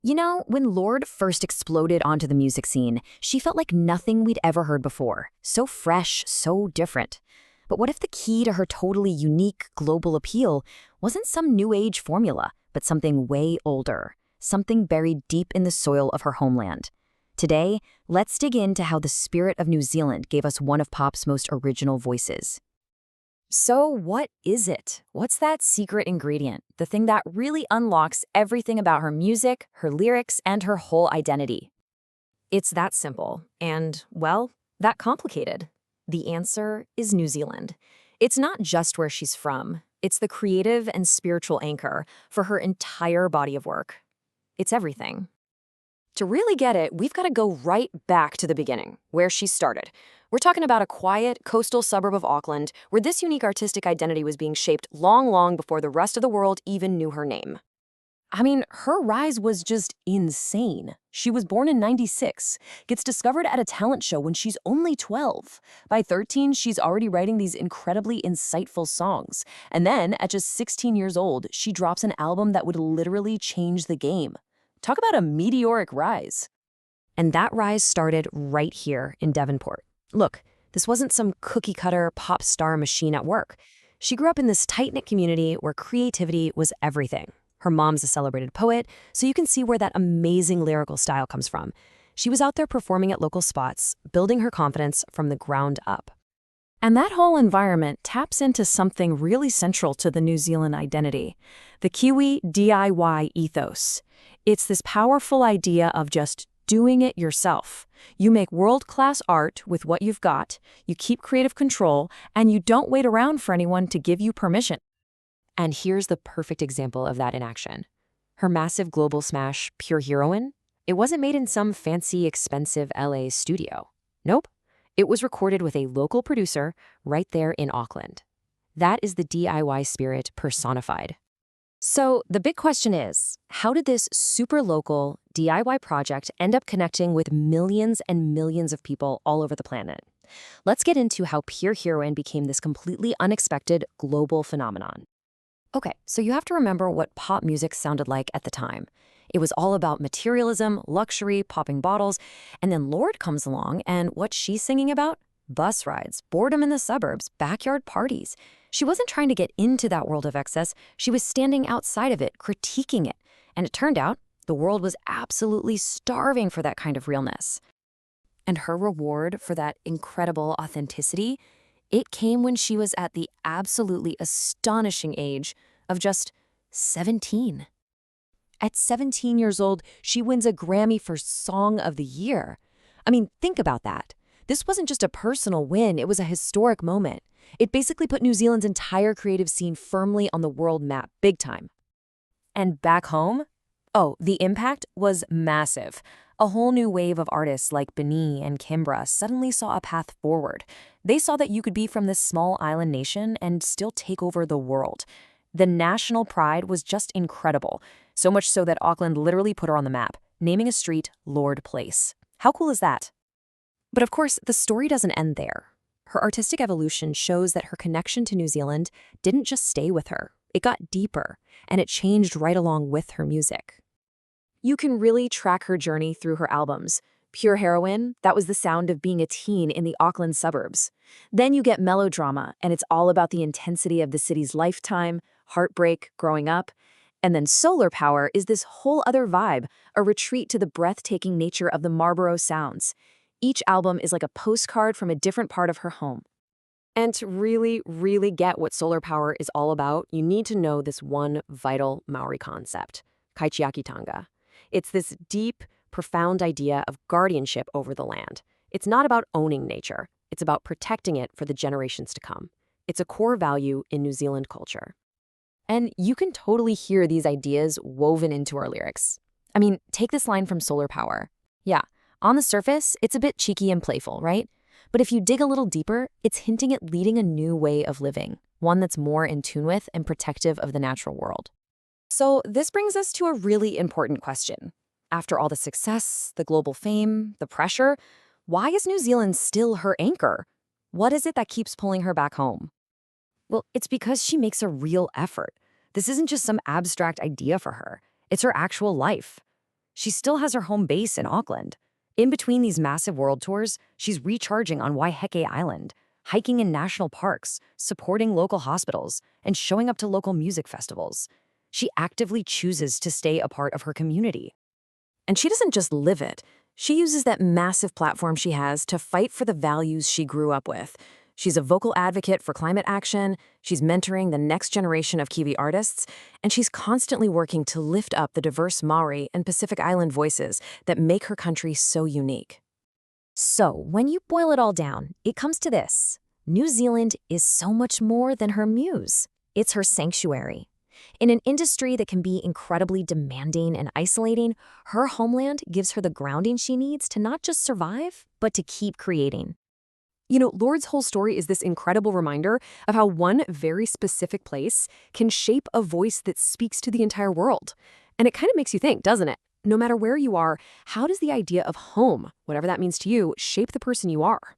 You know, when Lorde first exploded onto the music scene, she felt like nothing we'd ever heard before. So fresh, so different. But what if the key to her totally unique global appeal wasn't some new age formula, but something way older, something buried deep in the soil of her homeland? Today, let's dig into how the spirit of New Zealand gave us one of pop's most original voices. So what is it? What's that secret ingredient? The thing that really unlocks everything about her music, her lyrics, and her whole identity? It's that simple and, well, that complicated. The answer is New Zealand. It's not just where she's from. It's the creative and spiritual anchor for her entire body of work. It's everything. To really get it, we've got to go right back to the beginning, where she started. We're talking about a quiet, coastal suburb of Auckland, where this unique artistic identity was being shaped long before the rest of the world even knew her name. I mean, her rise was just insane. She was born in '96, gets discovered at a talent show when she's only 12. By 13, she's already writing these incredibly insightful songs. And then, at just 16 years old, she drops an album that would literally change the game. Talk about a meteoric rise. And that rise started right here in Devonport. Look, this wasn't some cookie-cutter pop star machine at work. She grew up in this tight-knit community where creativity was everything. Her mom's a celebrated poet, so you can see where that amazing lyrical style comes from. She was out there performing at local spots, building her confidence from the ground up. And that whole environment taps into something really central to the New Zealand identity, the Kiwi DIY ethos. It's this powerful idea of just doing it yourself. You make world-class art with what you've got, you keep creative control, and you don't wait around for anyone to give you permission. And here's the perfect example of that in action. Her massive global smash, Pure Heroine, it wasn't made in some fancy, expensive LA studio. Nope. It was recorded with a local producer right there in Auckland. That is the DIY spirit personified. So the big question is, how did this super local DIY project end up connecting with millions and millions of people all over the planet? Let's get into how Pure Heroine became this completely unexpected global phenomenon. Okay, so you have to remember what pop music sounded like at the time. It was all about materialism, luxury, popping bottles, and then Lorde comes along, and what's she singing about? Bus rides, boredom in the suburbs, backyard parties. She wasn't trying to get into that world of excess, she was standing outside of it, critiquing it. And it turned out the world was absolutely starving for that kind of realness. And her reward for that incredible authenticity, it came when she was at the absolutely astonishing age of just 17. At 17 years old, she wins a Grammy for Song of the Year. I mean, think about that. This wasn't just a personal win, it was a historic moment. It basically put New Zealand's entire creative scene firmly on the world map, big time. And back home? Oh, the impact was massive. A whole new wave of artists like Beanie and Kimbra suddenly saw a path forward. They saw that you could be from this small island nation and still take over the world. The national pride was just incredible, so much so that Auckland literally put her on the map, naming a street Lorde Place. How cool is that? But of course, the story doesn't end there. Her artistic evolution shows that her connection to New Zealand didn't just stay with her. It got deeper, and it changed right along with her music. You can really track her journey through her albums. Pure Heroine, that was the sound of being a teen in the Auckland suburbs. Then you get Melodrama, and it's all about the intensity of the city's lifetime, heartbreak, growing up. And then Solar Power is this whole other vibe, a retreat to the breathtaking nature of the Marlborough Sounds. Each album is like a postcard from a different part of her home. And to really get what Solar Power is all about, you need to know this one vital Maori concept, Kaichiakitanga. It's this deep, profound idea of guardianship over the land. It's not about owning nature. It's about protecting it for the generations to come. It's a core value in New Zealand culture. And you can totally hear these ideas woven into our lyrics. I mean, take this line from Solar Power. Yeah, on the surface, it's a bit cheeky and playful, right? But if you dig a little deeper, it's hinting at leading a new way of living, one that's more in tune with and protective of the natural world. So this brings us to a really important question. After all the success, the global fame, the pressure, why is New Zealand still her anchor? What is it that keeps pulling her back home? Well, it's because she makes a real effort. This isn't just some abstract idea for her. It's her actual life. She still has her home base in Auckland. In between these massive world tours, she's recharging on Waiheke Island, hiking in national parks, supporting local hospitals, and showing up to local music festivals. She actively chooses to stay a part of her community. And she doesn't just live it. She uses that massive platform she has to fight for the values she grew up with. She's a vocal advocate for climate action, she's mentoring the next generation of Kiwi artists, and she's constantly working to lift up the diverse Maori and Pacific Island voices that make her country so unique. So, when you boil it all down, it comes to this. New Zealand is so much more than her muse. It's her sanctuary. In an industry that can be incredibly demanding and isolating, her homeland gives her the grounding she needs to not just survive, but to keep creating. You know, Lorde's whole story is this incredible reminder of how one very specific place can shape a voice that speaks to the entire world. And it kind of makes you think, doesn't it? No matter where you are, how does the idea of home, whatever that means to you, shape the person you are?